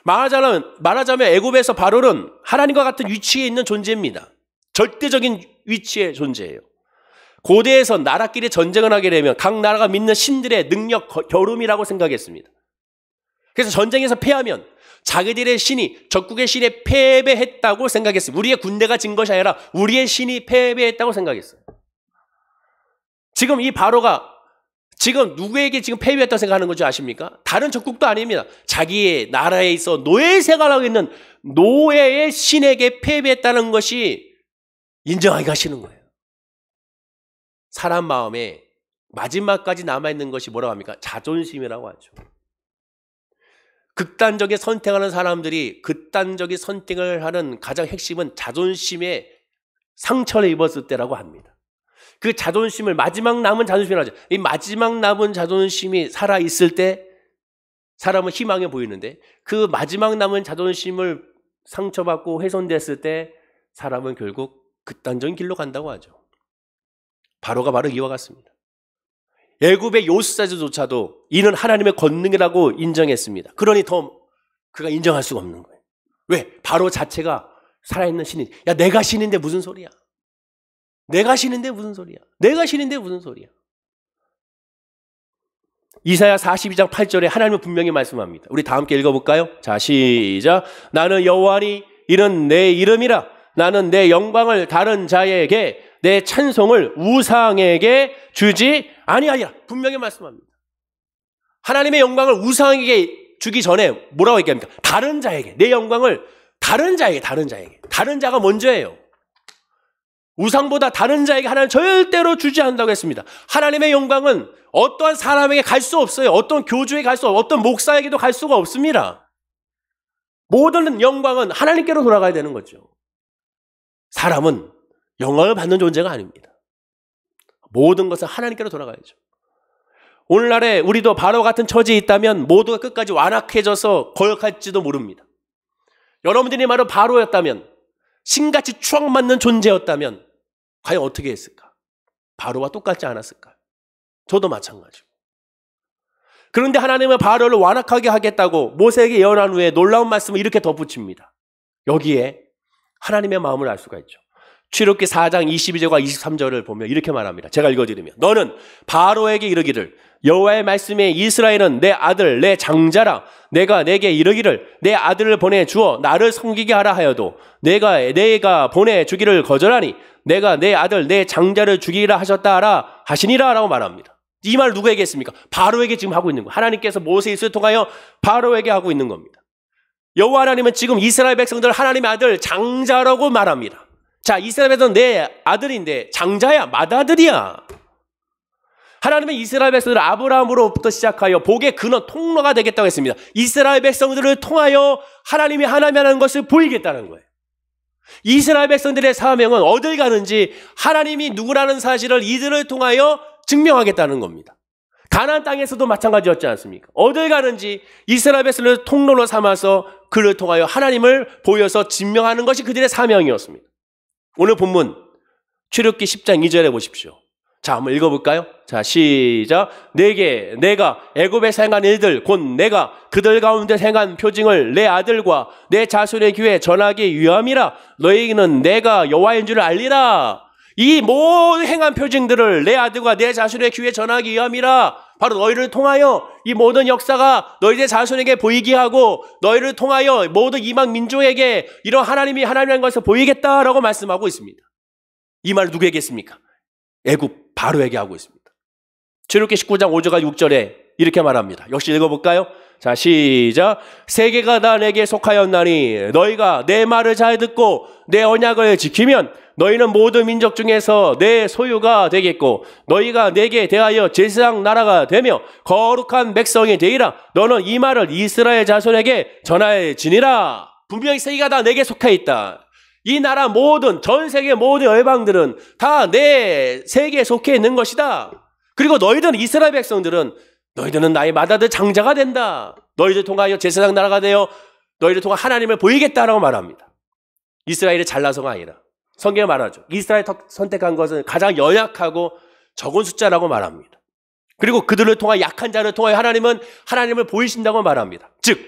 말하자면 애굽에서 바로는 하나님과 같은 위치에 있는 존재입니다. 절대적인 위치의 존재예요. 고대에서 나라끼리 전쟁을 하게 되면 각 나라가 믿는 신들의 능력 겨룸이라고 생각했습니다. 그래서 전쟁에서 패하면 자기들의 신이 적국의 신에 패배했다고 생각했어요. 우리의 군대가 진 것이 아니라 우리의 신이 패배했다고 생각했어요. 지금 이 바로가 지금 누구에게 지금 패배했다고 생각하는 건지 아십니까? 다른 적국도 아닙니다. 자기의 나라에 있어 노예 생활하고 있는 노예의 신에게 패배했다는 것이 인정하기가 싫은 거예요. 사람 마음에 마지막까지 남아있는 것이 뭐라고 합니까? 자존심이라고 하죠. 극단적인 선택하는 사람들이 극단적인 선택을 하는 가장 핵심은 자존심에 상처를 입었을 때라고 합니다. 그 자존심을 마지막 남은 자존심이라고 하죠. 이 마지막 남은 자존심이 살아있을 때 사람은 희망해 보이는데 그 마지막 남은 자존심을 상처받고 훼손됐을 때 사람은 결국 극단적인 길로 간다고 하죠. 바로가 바로 이와 같습니다. 애굽의 요술사조차도 이는 하나님의 권능이라고 인정했습니다. 그러니 더 그가 인정할 수가 없는 거예요. 왜? 바로 자체가 살아있는 신이. 야, 내가 신인데 무슨 소리야? 내가 신인데 무슨 소리야? 내가 신인데 무슨 소리야? 이사야 42장 8절에 하나님은 분명히 말씀합니다. 우리 다 함께 읽어볼까요? 자, 시작. 나는 여호와니 이는 내 이름이라. 나는 내 영광을 다른 자에게 내 찬송을 우상에게 주지 아니하리라. 분명히 말씀합니다. 하나님의 영광을 우상에게 주기 전에 뭐라고 얘기합니까? 다른 자에게 내 영광을 다른 자에게 다른 자가 먼저예요. 우상보다 다른 자에게 하나님 절대로 주지 않는다고 했습니다. 하나님의 영광은 어떠한 사람에게 갈 수 없어요. 어떤 교주에게 갈 수 없어요. 어떤 목사에게도 갈 수가 없습니다. 모든 영광은 하나님께로 돌아가야 되는 거죠. 사람은 영광을 받는 존재가 아닙니다. 모든 것은 하나님께로 돌아가야죠. 오늘날에 우리도 바로 같은 처지에 있다면 모두가 끝까지 완악해져서 거역할지도 모릅니다. 여러분들이 바로 바로였다면 신같이 추앙받는 존재였다면 과연 어떻게 했을까? 바로와 똑같지 않았을까? 저도 마찬가지고. 그런데 하나님은 바로를 완악하게 하겠다고 모세에게 예언한 후에 놀라운 말씀을 이렇게 덧붙입니다. 여기에 하나님의 마음을 알 수가 있죠. 출애굽기 4장 22절과 23절을 보면 이렇게 말합니다. 제가 읽어드리면 너는 바로에게 이르기를 여호와의 말씀에 이스라엘은 내 아들 내 장자라. 내가 내게 이르기를 내 아들을 보내주어 나를 섬기게 하라 하여도 내가 보내주기를 거절하니 내가 내 아들 내 장자를 죽이라 하셨다 하라 하시니라 라고 말합니다. 이 말 누구에게 했습니까? 바로에게 지금 하고 있는 거예요. 하나님께서 모세를 통하여 바로에게 하고 있는 겁니다. 여호와 하나님은 지금 이스라엘 백성들 하나님의 아들 장자라고 말합니다. 자, 이스라엘 백성은 내 아들인데 장자야, 맏아들이야. 하나님은 이스라엘 백성들을 아브라함으로부터 시작하여 복의 근원, 통로가 되겠다고 했습니다. 이스라엘 백성들을 통하여 하나님이 하나님이라는 것을 보이겠다는 거예요. 이스라엘 백성들의 사명은 어딜 가는지 하나님이 누구라는 사실을 이들을 통하여 증명하겠다는 겁니다. 가나안 땅에서도 마찬가지였지 않습니까? 어딜 가는지 이스라엘 백성을 통로로 삼아서 그를 통하여 하나님을 보여서 증명하는 것이 그들의 사명이었습니다. 오늘 본문 출애굽기 10장 2절에 보십시오. 자, 한번 읽어볼까요? 자, 시작. 내가 애굽에 행한 일들 곧 내가 그들 가운데 행한 표징을 내 아들과 내 자손의 귀에 전하기 위함이라. 너희는 내가 여호와인 줄 알리라. 이 모든 행한 표징들을 내 아들과 내 자손의 귀에 전하기 위함이라. 바로 너희를 통하여 이 모든 역사가 너희의 자손에게 보이게 하고 너희를 통하여 모든 이방 민족에게 이런 하나님이 하나님이라는 것을 보이겠다라고 말씀하고 있습니다. 이 말을 누구에게 했습니까? 애굽 바로에게 하고 있습니다. 출애굽기 19장 5절과 6절에 이렇게 말합니다. 역시 읽어볼까요? 자, 시작. 세계가 다 내게 속하였나니 너희가 내 말을 잘 듣고 내 언약을 지키면 너희는 모든 민족 중에서 내 소유가 되겠고 너희가 내게 대하여 제사장 나라가 되며 거룩한 백성이 되리라. 너는 이 말을 이스라엘 자손에게 전할지니라. 분명히 세계가 다 내게 속해 있다. 이 나라 모든 전 세계 모든 열방들은 다 내 세계에 속해 있는 것이다. 그리고 너희들은 이스라엘 백성들은 너희들은 나의 맏아들 장자가 된다. 너희들 통하여 제사장 나라가 되어 너희들 통하 하나님을 보이겠다라고 말합니다. 이스라엘이 잘나서가 아니라 성경에 말하죠. 이스라엘 선택한 것은 가장 연약하고 적은 숫자라고 말합니다. 그리고 그들을 통하 약한 자를 통하여 하나님은 하나님을 보이신다고 말합니다. 즉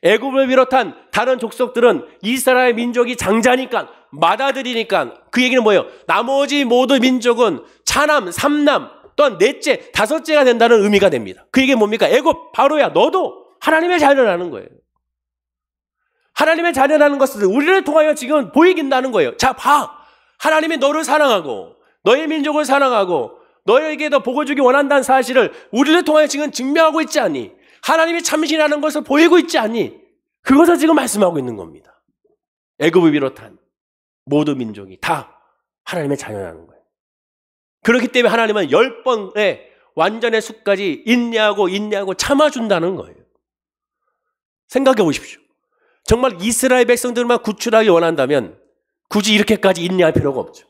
애굽을 비롯한 다른 족속들은 이스라엘 민족이 장자니까 맏아들이니까 그 얘기는 뭐예요? 나머지 모든 민족은 차남, 삼남 또한 넷째, 다섯째가 된다는 의미가 됩니다. 그 얘기는 뭡니까? 애굽 바로야 너도 하나님의 자녀라는 거예요. 하나님의 자녀라는 것은 우리를 통하여 지금 보이긴다는 거예요. 자, 봐. 하나님이 너를 사랑하고 너의 민족을 사랑하고 너에게도 복을 주기 원한다는 사실을 우리를 통하여 지금 증명하고 있지 않니? 하나님이 참신하는 것을 보이고 있지 않니? 그것을 지금 말씀하고 있는 겁니다. 애굽을 비롯한 모든 민족이 다 하나님의 자녀라는 거예요. 그렇기 때문에 하나님은 10번의 완전의 수까지 인내하고 참아준다는 거예요. 생각해 보십시오. 정말 이스라엘 백성들만 구출하기 원한다면 굳이 이렇게까지 인내할 필요가 없죠.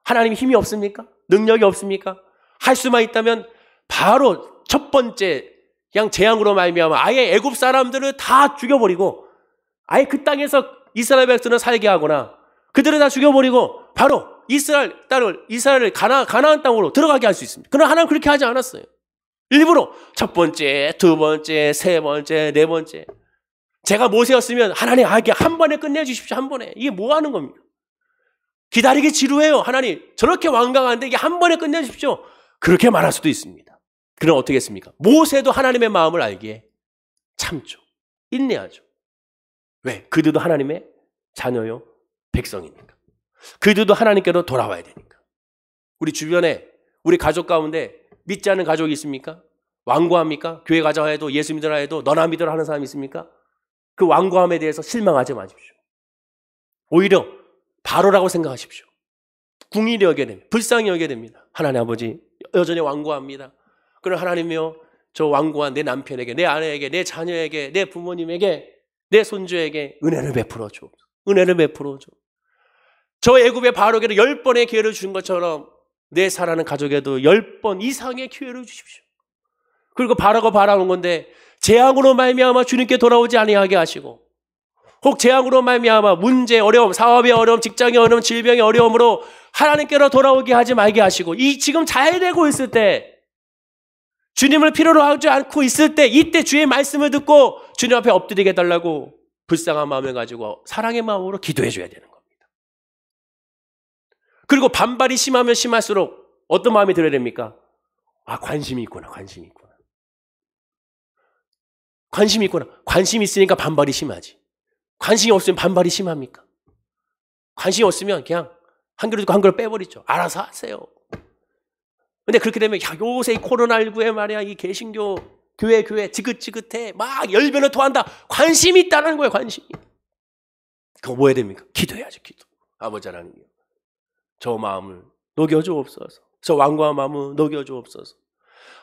하나님이 힘이 없습니까? 능력이 없습니까? 할 수만 있다면 바로 첫 번째 그냥 재앙으로 말미암아 아예 애굽 사람들을 다 죽여버리고 아예 그 땅에서 이스라엘 백성을 살게 하거나 그들을 다 죽여버리고 바로 이스라엘을 가나안 땅으로 들어가게 할 수 있습니다. 그러나 하나님은 그렇게 하지 않았어요. 일부러 첫 번째, 두 번째, 세 번째, 네 번째. 제가 모세였으면 하나님 한 번에 끝내주십시오. 한 번에. 이게 뭐 하는 겁니까? 기다리기 지루해요. 하나님 저렇게 완강한데 이게 한 번에 끝내주십시오. 그렇게 말할 수도 있습니다. 그럼 어떻게 했습니까? 모세도 하나님의 마음을 알기에 참죠. 인내하죠. 왜? 그들도 하나님의 자녀요. 백성이니까. 그들도 하나님께로 돌아와야 되니까. 우리 주변에 우리 가족 가운데 믿지 않는 가족이 있습니까? 완고합니까? 교회 가자 해도 예수 믿으라 해도 너나 믿으라 하는 사람이 있습니까? 그 완고함에 대해서 실망하지 마십시오. 오히려 바로라고 생각하십시오. 궁일이 여겨야 됩니다. 불쌍히 여겨야 됩니다. 하나님 아버지 여전히 완고합니다. 그럼 하나님이요 저 완고한 내 남편에게 내 아내에게 내 자녀에게 내 부모님에게 내 손주에게 은혜를 베풀어 줘. 은혜를 베풀어 줘. 저 애굽의 바로에게도 10번의 기회를 준 것처럼 내 사랑하는 가족에도 10번 이상의 기회를 주십시오. 그리고 바라고 바라는 건데 재앙으로 말미암아 주님께 돌아오지 아니하게 하시고 혹 재앙으로 말미암아 문제, 어려움, 사업의 어려움, 직장의 어려움, 질병의 어려움으로 하나님께로 돌아오게 하지 말게 하시고 이 지금 잘 되고 있을 때 주님을 필요로 하지 않고 있을 때 이때 주의 말씀을 듣고 주님 앞에 엎드리게 해달라고 불쌍한 마음을 가지고 사랑의 마음으로 기도해 줘야 되는 겁니다. 그리고 반발이 심하면 심할수록 어떤 마음이 들어야 됩니까? 아, 관심이 있구나. 관심이 있구나. 관심이 있으니까 반발이 심하지. 관심이 없으면 반발이 심합니까? 관심이 없으면 그냥 한 그릇 듣고 한 그릇 빼버리죠. 알아서 하세요. 근데 그렇게 되면 야, 요새 이 코로나19에 말이야 이 개신교 교회 지긋지긋해 막 열변을 토한다. 관심이 있다는 거예요. 관심이. 그거 뭐 해야 됩니까? 기도해야죠. 기도. 아버지 하나님 저 마음을 녹여주옵소서. 저 완고한 마음을 녹여주옵소서.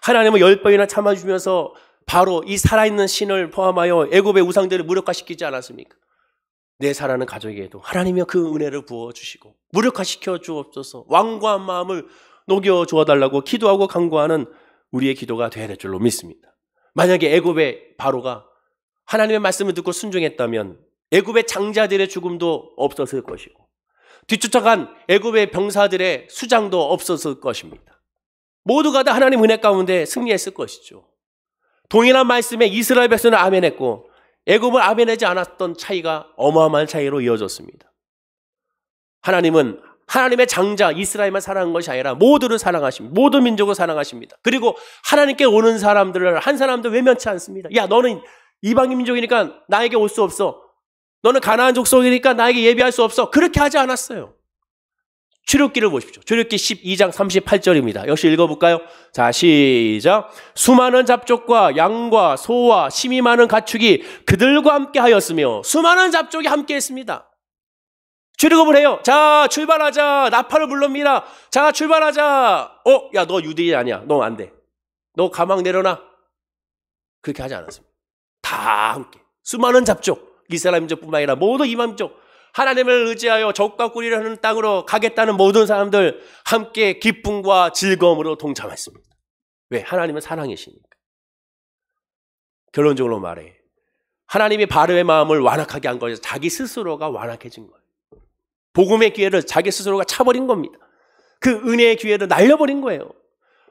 하나님은 10번이나 참아주면서 바로 이 살아있는 신을 포함하여 애굽의 우상들을 무력화시키지 않았습니까? 내 사랑하는 가족에게도 하나님이 그 은혜를 부어주시고 무력화시켜 주옵소서, 완고한 마음을 녹여 주어달라고 기도하고 간구하는 우리의 기도가 되어야 될 줄로 믿습니다. 만약에 애굽의 바로가 하나님의 말씀을 듣고 순종했다면 애굽의 장자들의 죽음도 없었을 것이고 뒤쫓아간 애굽의 병사들의 수장도 없었을 것입니다. 모두가 다 하나님 은혜 가운데 승리했을 것이죠. 동일한 말씀에 이스라엘 백성은 아멘했고 애굽을 아멘하지 않았던 차이가 어마어마한 차이로 이어졌습니다. 하나님은 하나님의 장자 이스라엘만 사랑한 것이 아니라 모두를 사랑하십니다. 모든 민족을 사랑하십니다. 그리고 하나님께 오는 사람들을 한 사람도 외면치 않습니다. 야, 너는 이방인 민족이니까 나에게 올 수 없어. 너는 가나안 족속이니까 나에게 예배할 수 없어. 그렇게 하지 않았어요. 출애굽기를 보십시오. 출애굽기 12장 38절입니다. 역시 읽어볼까요? 자, 시작. 수많은 잡족과 양과 소와 심이 많은 가축이 그들과 함께 하였으며 수많은 잡족이 함께 했습니다. 출애굽을 해요. 자, 출발하자. 나팔을 불릅니다. 자, 출발하자. 야, 너 유대인 아니야. 너 안 돼. 너 가망 내려놔. 그렇게 하지 않았습니다. 다 함께. 수많은 잡족. 이스라엘 민족뿐만 아니라 모든 이방 민족. 하나님을 의지하여 적과 꿀이를 하는 땅으로 가겠다는 모든 사람들 함께 기쁨과 즐거움으로 동참했습니다. 왜? 하나님은 사랑이시니까. 결론적으로 말해. 하나님이 바로의 마음을 완악하게 한 것에서 자기 스스로가 완악해진 거예요. 복음의 기회를 자기 스스로가 차버린 겁니다. 그 은혜의 기회를 날려버린 거예요.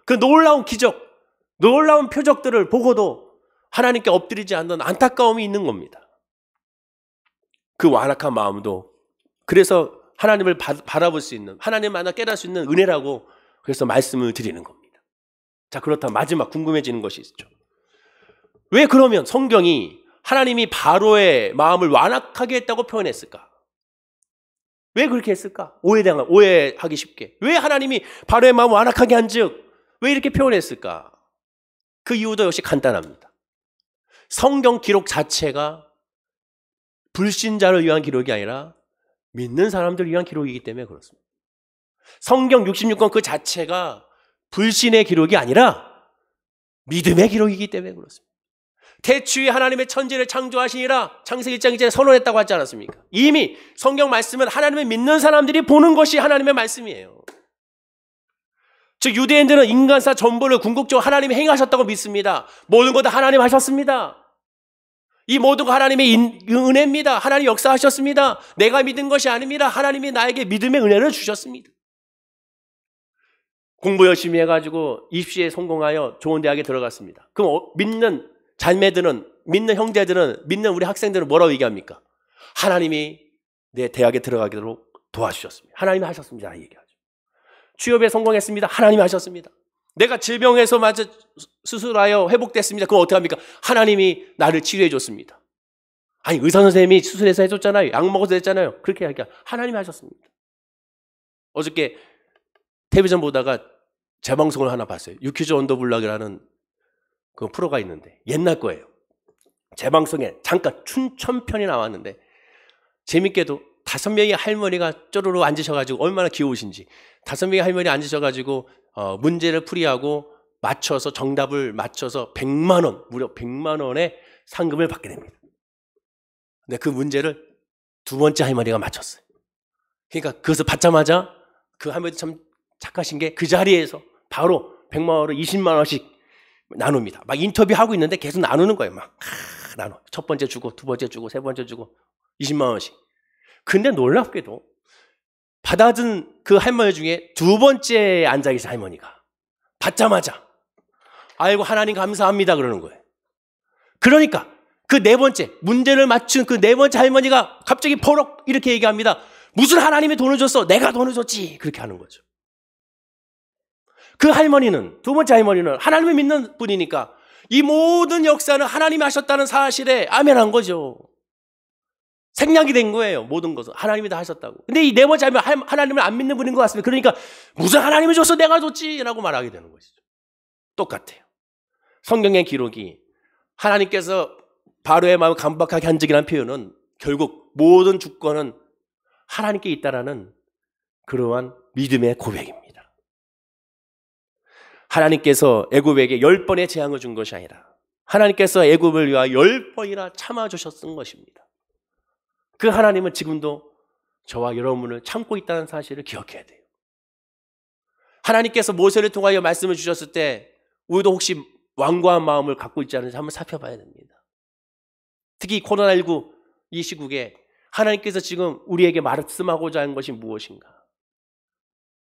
그 놀라운 기적, 놀라운 표적들을 보고도 하나님께 엎드리지 않는 안타까움이 있는 겁니다. 그 완악한 마음도 그래서 하나님을 바라볼 수 있는, 하나님 만나 깨달을 수 있는 은혜라고 그래서 말씀을 드리는 겁니다. 자, 그렇다면 마지막 궁금해지는 것이 있죠. 왜 그러면 성경이 하나님이 바로의 마음을 완악하게 했다고 표현했을까? 왜 그렇게 했을까? 오해하기 쉽게. 왜 하나님이 바로의 마음을 완악하게 한즉 왜 이렇게 표현했을까? 그 이유도 역시 간단합니다. 성경 기록 자체가 불신자를 위한 기록이 아니라 믿는 사람들을 위한 기록이기 때문에 그렇습니다. 성경 66권 그 자체가 불신의 기록이 아니라 믿음의 기록이기 때문에 그렇습니다. 태초에 하나님의 천지를 창조하시니라 창세기 1장 1절에 선언했다고 하지 않았습니까? 이미 성경 말씀은 하나님을 믿는 사람들이 보는 것이 하나님의 말씀이에요. 즉 유대인들은 인간사 전부를 궁극적으로 하나님이 행하셨다고 믿습니다. 모든 것 다 하나님 하셨습니다. 이 모든 거 하나님의 은혜입니다. 하나님 역사하셨습니다. 내가 믿은 것이 아닙니다. 하나님이 나에게 믿음의 은혜를 주셨습니다. 공부 열심히 해가지고 입시에 성공하여 좋은 대학에 들어갔습니다. 그럼 믿는 자매들은, 믿는 형제들은, 믿는 우리 학생들은 뭐라고 얘기합니까? 하나님이 내 대학에 들어가도록 도와주셨습니다. 하나님이 하셨습니다. 얘기하죠. 취업에 성공했습니다. 하나님이 하셨습니다. 내가 질병에서 맞아 수술하여 회복됐습니다. 그럼 어떻게 합니까? 하나님이 나를 치료해 줬습니다. 아니 의사 선생님이 수술해서 해줬잖아요. 약 먹어서 했잖아요. 그렇게 하니까 하나님이 하셨습니다. 어저께 텔레비전 보다가 재방송을 하나 봤어요. 유퀴즈 언더블락이라는 그 프로가 있는데 옛날 거예요. 재방송에 잠깐 춘천편이 나왔는데 재밌게도 5명의 할머니가 쪼르르 앉으셔가지고 얼마나 귀여우신지 5명의 할머니 앉으셔가지고 문제를 풀이하고 맞춰서 정답을 맞춰서 100만 원, 무려 100만 원의 상금을 받게 됩니다. 근데 그 문제를 두 번째 할머니가 맞췄어요. 그러니까 그것을 받자마자 그 할머니 참 착하신 게 그 자리에서 바로 100만 원을 20만 원씩 나눕니다. 막 인터뷰하고 있는데 계속 나누는 거예요. 막 나눠. 첫 번째 주고 두 번째 주고 세 번째 주고 20만 원씩. 근데 놀랍게도 받아준 그 할머니 중에 두 번째에 앉아계신 할머니가 받자마자 아이고 하나님 감사합니다 그러는 거예요. 그러니까 그 네 번째 문제를 맞춘 그 네 번째 할머니가 갑자기 버럭 이렇게 얘기합니다. 무슨 하나님이 돈을 줬어? 내가 돈을 줬지. 그렇게 하는 거죠. 그 할머니는, 두 번째 할머니는 하나님을 믿는 분이니까 이 모든 역사는 하나님이 하셨다는 사실에 아멘한 거죠. 생략이 된 거예요. 모든 것은 하나님이 다 하셨다고. 근데 이 네 번째 할머니 하나님을 안 믿는 분인 것 같습니다. 그러니까 무슨 하나님이 줬어? 내가 줬지 라고 말하게 되는 것이죠. 똑같아요. 성경의 기록이 하나님께서 바로의 마음을 감박하게 한 적이라는 표현은 결국 모든 주권은 하나님께 있다라는 그러한 믿음의 고백입니다. 하나님께서 애굽에게 10번의 재앙을 준 것이 아니라 하나님께서 애굽을 위하여 10번이나 참아주셨던 것입니다. 그 하나님은 지금도 저와 여러분을 참고 있다는 사실을 기억해야 돼요. 하나님께서 모세를 통하여 말씀을 주셨을 때 우리도 혹시 완고한 마음을 갖고 있지 않은지 한번 살펴봐야 됩니다. 특히 코로나19 이 시국에 하나님께서 지금 우리에게 말씀하고자 하는 것이 무엇인가?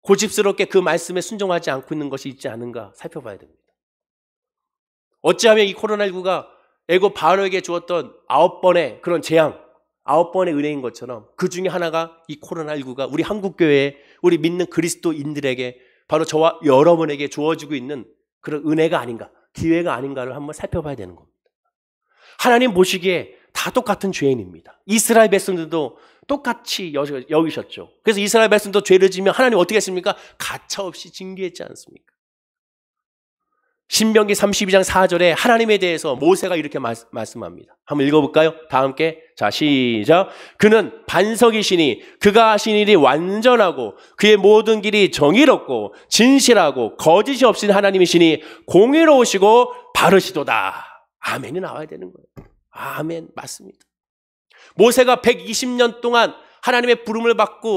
고집스럽게 그 말씀에 순종하지 않고 있는 것이 있지 않은가 살펴봐야 됩니다. 어찌하면 이 코로나19가 애굽 바로에게 주었던 9번의 그런 재앙, 9번의 은혜인 것처럼 그 중에 하나가 이 코로나19가 우리 한국교회에 우리 믿는 그리스도인들에게 바로 저와 여러분에게 주어지고 있는 그런 은혜가 아닌가, 기회가 아닌가를 한번 살펴봐야 되는 겁니다. 하나님 보시기에 다 똑같은 죄인입니다. 이스라엘 백성들도 똑같이 여기셨죠. 그래서 이스라엘 백성도 죄를 지면 하나님 어떻게 했습니까? 가차없이 징계했지 않습니까? 신명기 32장 4절에 하나님에 대해서 모세가 이렇게 말씀합니다. 한번 읽어볼까요? 다 함께. 자, 시작. 그는 반석이시니 그가 하신 일이 완전하고 그의 모든 길이 정의롭고 진실하고 거짓이 없으신 하나님이시니 공의로우시고 바르시도다. 아멘이 나와야 되는 거예요. 아멘. 맞습니다. 모세가 120년 동안 하나님의 부름을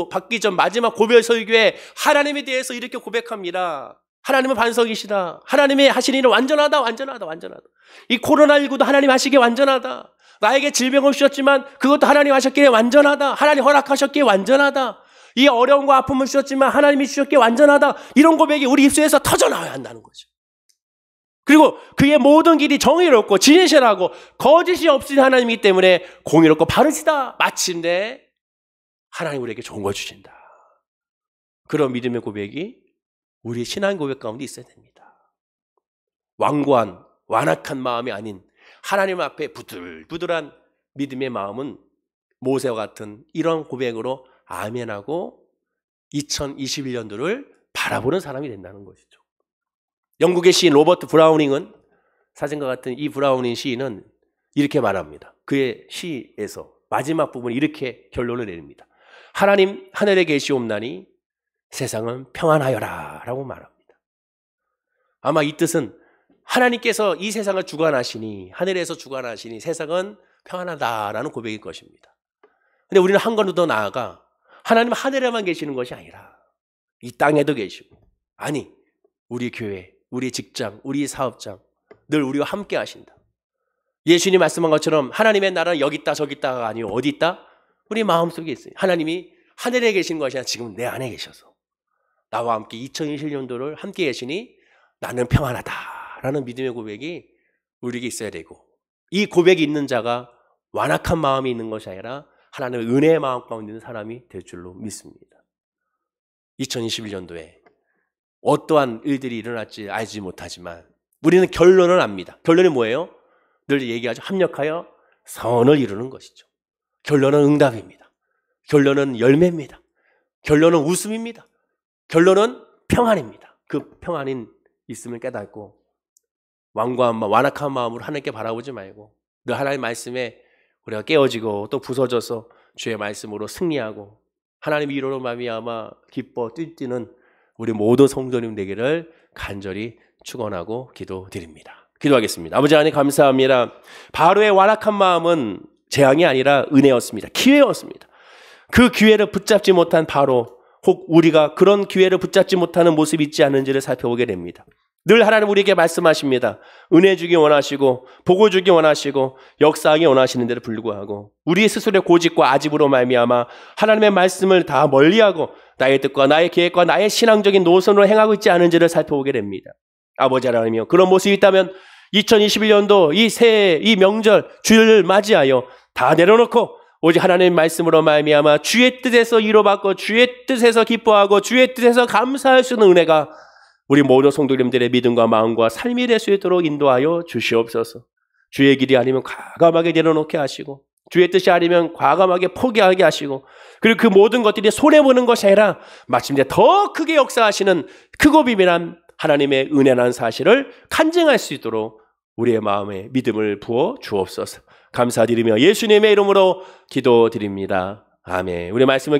받기 전 마지막 고별 설교에 하나님에 대해서 이렇게 고백합니다. 하나님은 반석이시다. 하나님의 하신 일은 완전하다, 완전하다, 완전하다. 이 코로나19도 하나님 하시기에 완전하다. 나에게 질병을 주셨지만 그것도 하나님 하셨기에 완전하다. 하나님 허락하셨기에 완전하다. 이 어려움과 아픔을 주셨지만 하나님이 주셨기에 완전하다. 이런 고백이 우리 입술에서 터져나와야 한다는 거죠. 그리고 그의 모든 길이 정의롭고 진실하고 거짓이 없으신 하나님이기 때문에 공의롭고 바르시다. 마침내 하나님 우리에게 좋은 걸 주신다. 그런 믿음의 고백이 우리 신앙 고백 가운데 있어야 됩니다. 완고한 완악한 마음이 아닌 하나님 앞에 부들부들한 믿음의 마음은 모세와 같은 이런 고백으로 아멘하고 2021년도를 바라보는 사람이 된다는 것이죠. 영국의 시인 로버트 브라우닝은 사진과 같은 이 브라우닝 시인은 이렇게 말합니다. 그의 시에서 마지막 부분에 이렇게 결론을 내립니다. 하나님 하늘에 계시옵나니 세상은 평안하여라 라고 말합니다. 아마 이 뜻은 하나님께서 이 세상을 주관하시니 하늘에서 주관하시니 세상은 평안하다라는 고백일 것입니다. 근데 우리는 한 걸음 더 나아가 하나님은 하늘에만 계시는 것이 아니라 이 땅에도 계시고 아니 우리 교회, 우리 직장, 우리 사업장 늘 우리와 함께 하신다. 예수님이 말씀한 것처럼 하나님의 나라는 여기 있다 저기 있다가 아니고 어디 있다? 우리 마음속에 있어요. 하나님이 하늘에 계신 것이 아니라 지금 내 안에 계셔서 나와 함께 2021년도를 함께 계시니 나는 평안하다라는 믿음의 고백이 우리에게 있어야 되고 이 고백이 있는 자가 완악한 마음이 있는 것이 아니라 하나님의 은혜의 마음 가운데 있는 사람이 될 줄로 믿습니다. 2021년도에 어떠한 일들이 일어날지 알지 못하지만 우리는 결론을 압니다. 결론이 뭐예요? 늘 얘기하죠. 합력하여 선을 이루는 것이죠. 결론은 응답입니다. 결론은 열매입니다. 결론은 웃음입니다. 결론은 평안입니다. 그 평안인 있음을 깨닫고 완고한 마음, 완악한 마음으로 하나님께 바라보지 말고 늘 하나님의 말씀에 우리가 깨어지고 또 부서져서 주의 말씀으로 승리하고 하나님 이로로 말미암아 기뻐 뛰는 우리 모든 성도님 되기를 간절히 축원하고 기도드립니다. 기도하겠습니다. 아버지 하나님 감사합니다. 바로의 완악한 마음은 재앙이 아니라 은혜였습니다. 기회였습니다. 그 기회를 붙잡지 못한 바로 혹 우리가 그런 기회를 붙잡지 못하는 모습이 있지 않은지를 살펴보게 됩니다. 늘 하나님 우리에게 말씀하십니다. 은혜 주기 원하시고 복을 주기 원하시고 역사하기 원하시는 데를 불구하고 우리 스스로의 고집과 아집으로 말미암아 하나님의 말씀을 다 멀리하고 나의 뜻과 나의 계획과 나의 신앙적인 노선으로 행하고 있지 않은지를 살펴보게 됩니다. 아버지 하나님이여 그런 모습이 있다면 2021년도 이 새해 이 명절 주일을 맞이하여 다 내려놓고 오직 하나님의 말씀으로 말미암아 주의 뜻에서 이루받고 주의 뜻에서 기뻐하고 주의 뜻에서 감사할 수 있는 은혜가 우리 모든 성도님들의 믿음과 마음과 삶이 될 수 있도록 인도하여 주시옵소서. 주의 길이 아니면 과감하게 내려놓게 하시고 주의 뜻이 아니면 과감하게 포기하게 하시고 그리고 그 모든 것들이 손해보는 것이 아니라 마침내 더 크게 역사하시는 크고 비밀한 하나님의 은혜라는 사실을 간증할 수 있도록 우리의 마음에 믿음을 부어 주옵소서. 감사드리며 예수님의 이름으로 기도드립니다. 아멘. 우리 말씀을